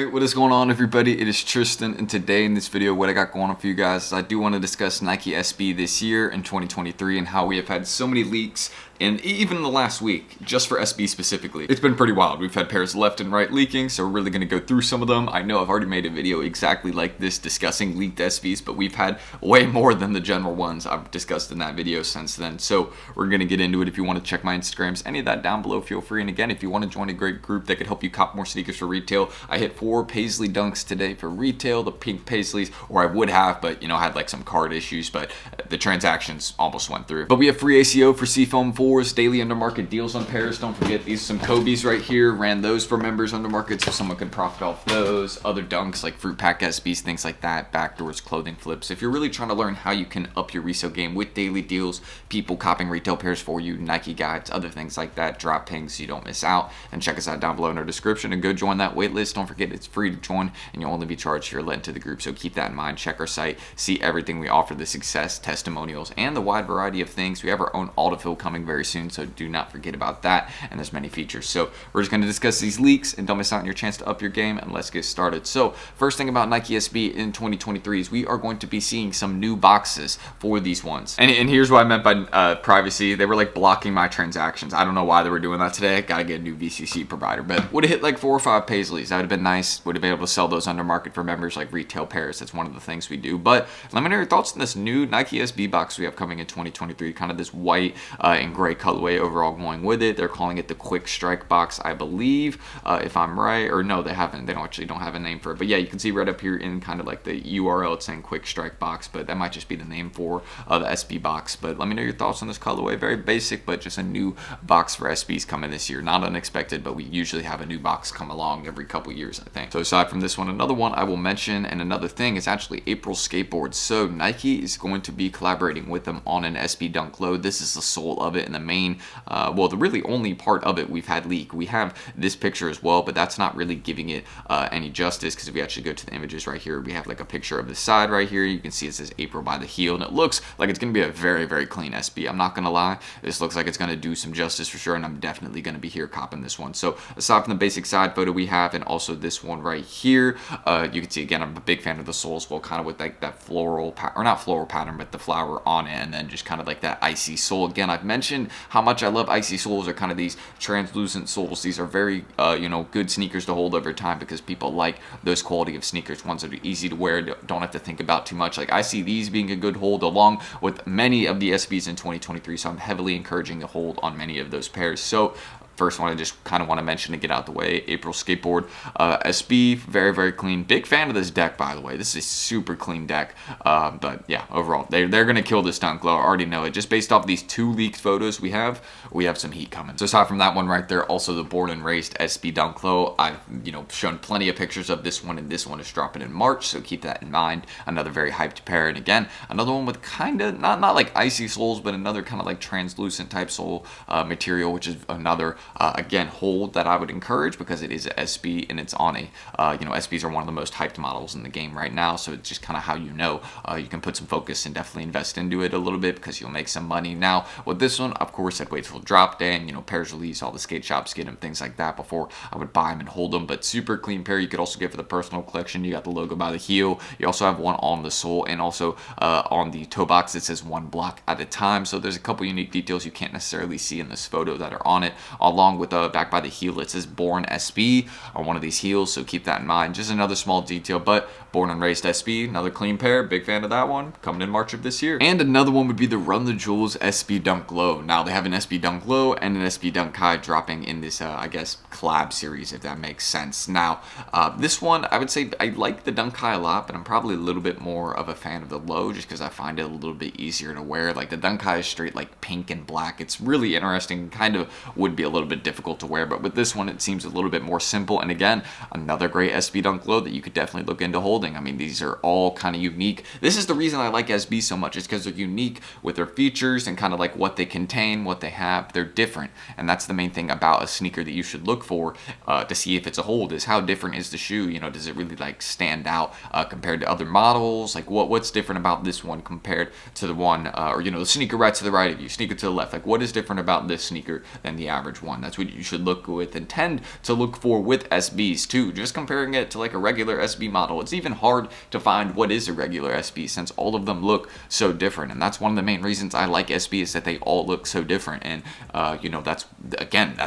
Alright, what is going on everybody? It is Tristan, and today in this video what I got going on for you guys is I do want to discuss Nike SB this year in 2023 and how we have had so many leaks, and even in the last week, just for SB specifically. It's been pretty wild. We've had pairs left and right leaking, so we're really going to go through some of them. I know I've already made a video exactly like this discussing leaked SBs, but we've had way more than the general ones I've discussed in that video since then. So we're going to get into it. If you want to check my Instagrams, any of that down below, feel free. And again, if you want to join a great group that could help you cop more sneakers for retail, I hit 4 Paisley Dunks today for retail, the pink Paisleys, or I would have, but I had like some card issues, but the transactions almost went through. But we have free ACO for Seafoam 4s, daily undermarket deals on pairs. Don't forget, these are some Kobe's right here. Ran those for members undermarket so someone could profit off those. Other dunks like fruit pack SBs, things like that. Backdoors, clothing flips. If you're really trying to learn how you can up your resale game with daily deals, people copying retail pairs for you, Nike guides, other things like that, drop pings so you don't miss out, and check us out down below in our description and go join that wait list. Don't forget, it's free to join and you'll only be charged if you're led into the group, so keep that in mind. Check our site, see everything we offer, the success, testimonials, and the wide variety of things. We have our own autofill coming very soon, so do not forget about that, and there's many features. So we're just going to discuss these leaks and don't miss out on your chance to up your game, and let's get started. So first thing about Nike SB in 2023 is we are going to be seeing some new boxes for these ones, and here's what I meant by privacy. They were like blocking my transactions. I don't know why they were doing that today. Gotta get a new VCC provider, but would have hit like 4 or 5 Paisleys. That would have been nice. Would have been able to sell those under market for members like retail pairs. That's one of the things we do. But let me know your thoughts on this new Nike SB box we have coming in 2023, kind of this white and gray colorway overall going with it. They're calling it the Quick Strike box, I believe, if I'm right. Or no, they haven't. They don't have a name for it. But yeah, you can see right up here in kind of like the URL, it's saying Quick Strike box, but that might just be the name for the SB box. But let me know your thoughts on this colorway. Very basic, but just a new box for SBs coming this year. Not unexpected, but we usually have a new box come along every couple years, I think. So aside from this one, another one I will mention, and another thing, is actually April Skateboards. So Nike is going to be collaborating with them on an SB Dunk Low. This is the soul of it, and the main, well, the really only part of it we've had leak. We have this picture as well, but that's not really giving it any justice, because if we actually go to the images right here, we have like a picture of the side right here. You can see it says April by the heel, and it looks like it's going to be a very, very clean SB. I'm not going to lie. This looks like it's going to do some justice for sure, and I'm definitely going to be here copping this one. So aside from the basic side photo we have, and also this one right here, you can see again, I'm a big fan of the sole as well, kind of with like that floral, or not floral pattern, but the flower on it, and then just kind of like that icy sole. Again, I've mentioned how much I love icy soles, or kind of these translucent soles. These are very, good sneakers to hold over time, because people like those quality of sneakers, ones that are easy to wear, don't have to think about too much. Like I see these being a good hold along with many of the SBs in 2023, so I'm heavily encouraging the hold on many of those pairs. So first one I just kind of want to mention to get out the way, April Skateboard SB, very, very clean. Big fan of this deck, by the way. This is a super clean deck. But yeah, overall, they're going to kill this Dunk Low. I already know it. Just based off these 2 leaked photos we have some heat coming. So aside from that one right there, also the Born and Raised SB Dunk Low. I've, shown plenty of pictures of this one, and this one is dropping in March, so keep that in mind. Another very hyped pair, and again, another one with kind of, not like icy soles, but another kind of like translucent type sole material, which is another again, hold that I would encourage, because it is a SB and it's on a, SBs are one of the most hyped models in the game right now. So it's just kind of how you can put some focus and definitely invest into it a little bit, because you'll make some money. Now, with this one, of course, I'd wait till drop day and, pairs release, all the skate shops get them, things like that, before I would buy them and hold them. But super clean pair. You could also get for the personal collection. You got the logo by the heel. You also have one on the sole, and also on the toe box, it says 1 block at a time. So there's a couple unique details you can't necessarily see in this photo that are on it, along with back by the heel, it says Born SB on one of these heels, so keep that in mind. Just another small detail, but Born and Raised SB, another clean pair. Big fan of that one, coming in March of this year. And another one would be the Run the Jewels SB Dunk Low. Now they have an SB Dunk Low and an SB Dunk High dropping in this I guess collab series, if that makes sense. Now this one, I would say I like the Dunk High a lot, but I'm probably a little bit more of a fan of the Low, just because I find it a little bit easier to wear. Like the Dunk High is straight like pink and black. It's really interesting, kind of would be a little bit difficult to wear, but with this one it seems a little bit more simple. And again, another great SB Dunk Low that you could definitely look into holding. I mean, these are all kind of unique. This is the reason I like SB so much, is because they're unique with their features and kind of like what they contain, what they have. They're different, and that's the main thing about a sneaker that you should look for to see if it's a hold, is how different is the shoe. Does it really like stand out compared to other models? Like what's different about this one compared to the one, or the sneaker right to the right of you, sneaker to the left? Like what is different about this sneaker than the average one? one. That's what you should look with and tend to look for with SBs too. Just comparing it to like a regular SB model, it's even hard to find what is a regular SB since all of them look so different. And that's one of the main reasons I like SB, is that they all look so different. And you know, that's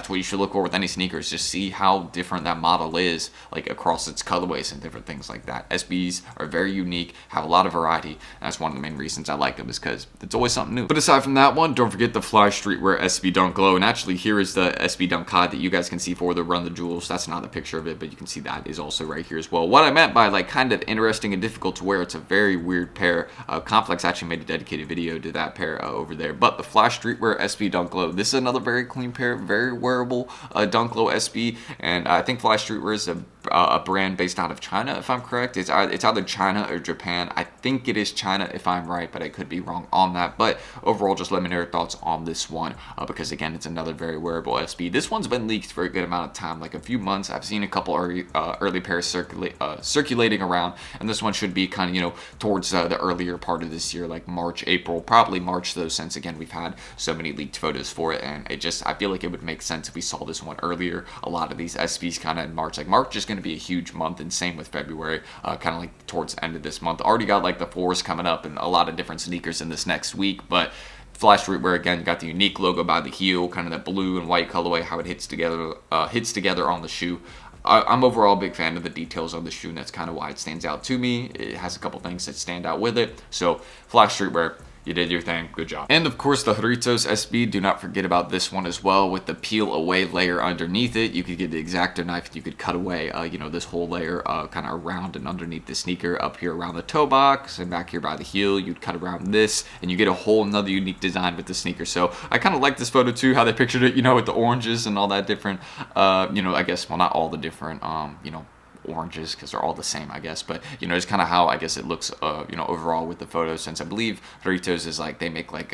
what you should look for with any sneakers. Just see how different that model is, like across its colorways and different things like that. SBs are very unique, have a lot of variety, and that's one of the main reasons I like them, is because it's always something new. But aside from that one, don't forget the Fly Streetwear SB Dunk Low. And actually, here is the SB Dunk High that you guys can see for the Run the Jewels. That's not a picture of it, but you can see that is also right here as well. What I meant by like kind of interesting and difficult to wear, it's a very weird pair. Complex actually made a dedicated video to that pair over there. But the Fly Streetwear SB Dunk Low, this is another very clean pair, very wearable Dunk Low SB. And I think Fly Streetwear is a brand based out of China, if I'm correct. It's either China or Japan. I think it is China if I'm right, but I could be wrong on that. But overall, just let me know your thoughts on this one, because again, it's another very wearable SB. This one's been leaked for a good amount of time, like a few months. I've seen a couple early pairs circulating around, and this one should be kind of, you know, towards the earlier part of this year, like March, April, probably March though, since again we've had so many leaked photos for it. And I feel like it would make sense if we saw this one earlier. A lot of these SBs kind of in March, like March is going to be a huge month, and same with February, kind of like towards the end of this month. Already got like the 4s coming up and a lot of different sneakers in this next week. But Fly Streetwear, again, you got the unique logo by the heel, kind of that blue and white colorway, how it hits together on the shoe. I'm overall a big fan of the details of the shoe, and that's kind of why it stands out to me. It has a couple things that stand out with it. So Fly Streetwear, you did your thing. Good job. And of course, the Doritos SB, do not forget about this one as well, with the peel away layer underneath it. You could get the X-Acto knife and you could cut away, you know, this whole layer kind of around and underneath the sneaker, up here around the toe box and back here by the heel. You'd cut around this and you get a whole another unique design with the sneaker. So I kind of like this photo too, how they pictured it, you know, with the oranges and all that different, you know, I guess, well, not all the different, you know, oranges, because they're all the same, I guess, but you know, it's kind of how I guess it looks, you know, overall with the photos, since I believe Doritos is like, they make like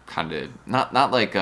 kind of not like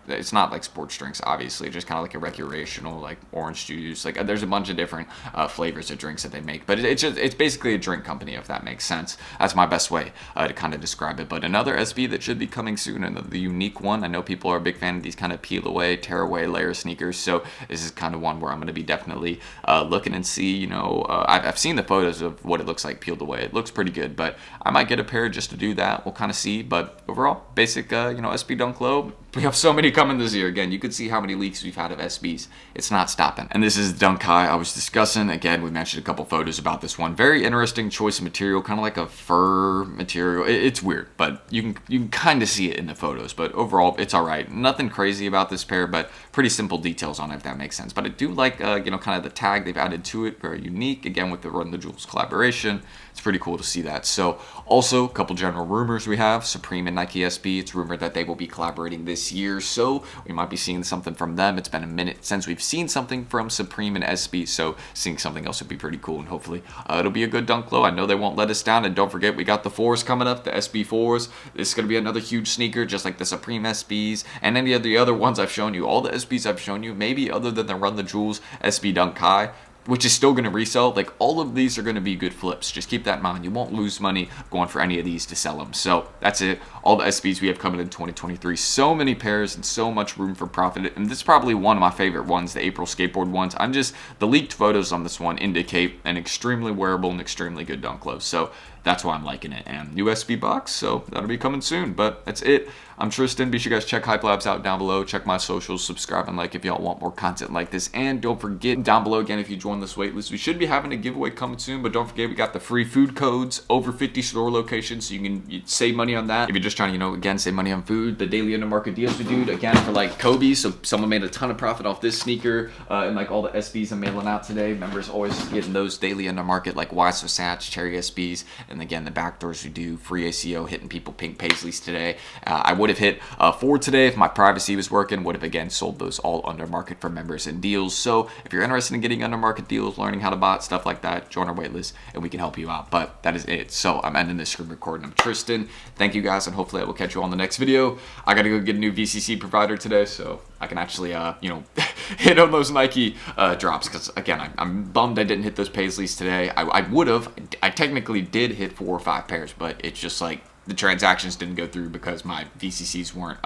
it's not like sports drinks, obviously, just kind of like a recreational, like orange juice. Like there's a bunch of different flavors of drinks that they make, but it's basically a drink company, if that makes sense. That's my best way to kind of describe it. But another SB that should be coming soon, and the unique one. I know people are a big fan of these kind of peel away, tear away layer sneakers, so this is kind of one where I'm going to be definitely looking and see, you know, I've seen the photos of what it looks like peeled away. It looks pretty good, but I might get a pair just to do that. We'll kind of see. But overall, basic, you know, SB Dunk Low. We have so many coming this year. Again, you could see how many leaks we've had of SBs. It's not stopping. And this is the Dunk High I was discussing. Again, we mentioned a couple photos about this one. Very interesting choice of material, kind of like a fur material. It's weird, but you can kind of see it in the photos. But overall, it's all right. Nothing crazy about this pair, but pretty simple details on it, if that makes sense. But I do like, you know, kind of the tag they've added to it. Very unique. Again, with the Run the Jewels collaboration. It's pretty cool to see that. So also, a couple general rumors we have. Supreme and Nike SB. It's rumored that they will be collaborating this year, so we might be seeing something from them. It's been a minute since we've seen something from Supreme and SB, so seeing something else would be pretty cool, and hopefully it'll be a good Dunk Low. I know they won't let us down, and don't forget, we got the 4s coming up, the SB 4s. This is going to be another huge sneaker, just like the Supreme SBs and any of the other ones I've shown you. All the SBs I've shown you, maybe other than the Run the Jewels SB Dunk High, which is still going to resell. Like, all of these are going to be good flips. Just keep that in mind. You won't lose money going for any of these to sell them. So that's it. All the SBs we have coming in 2023. So many pairs and so much room for profit. And this is probably one of my favorite ones, the April skateboard ones. The leaked photos on this one indicate an extremely wearable and extremely good Dunk Low. So that's why I'm liking it. And new SB box, so that'll be coming soon. But that's it. I'm Tristan. Be sure you guys check Hype Labs out down below. Check my socials, subscribe and like if y'all want more content like this. And don't forget, down below again, if you join this wait list, we should be having a giveaway coming soon. But don't forget, we got the free food codes, over 50 store locations, so you can save money on that. If you're just trying to, you know, again, save money on food, the daily undermarket deals we do, again, for like Kobe. So someone made a ton of profit off this sneaker, and like all the SBs I'm mailing out today. Members always getting those daily undermarket, like Wise Versace, Cherry SBs, and again, the backdoors we do, free ACO, hitting people pink paisleys today. I would have hit 4 today if my privacy was working. Would have again sold those all under market for members and deals. So if you're interested in getting under market deals, learning how to bot, stuff like that, join our waitlist and we can help you out. But that is it. So I'm ending this screen recording. I'm Tristan. Thank you guys, and hopefully I will catch you on the next video. I gotta go get a new VCC provider today, so I can actually you know, hit on those Nike drops, because again, I'm bummed I didn't hit those paisleys today. I would have. I technically did hit 4 or 5 pairs, but it's just like the transactions didn't go through because my VCCs weren't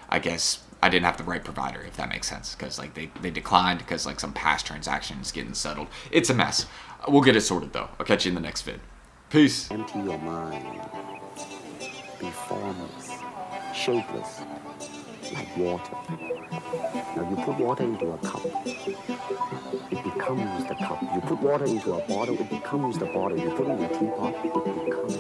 I guess I didn't have the right provider, if that makes sense, because like they declined because like some past transactions getting settled. It's a mess. We'll get it sorted though. I'll catch you in the next vid. Peace. Empty your mind. Be formless, shapeless, like water. Now you put water into a cup, it becomes the cup. You put water into a bottle, it becomes the bottle. You put it in a teapot, it becomes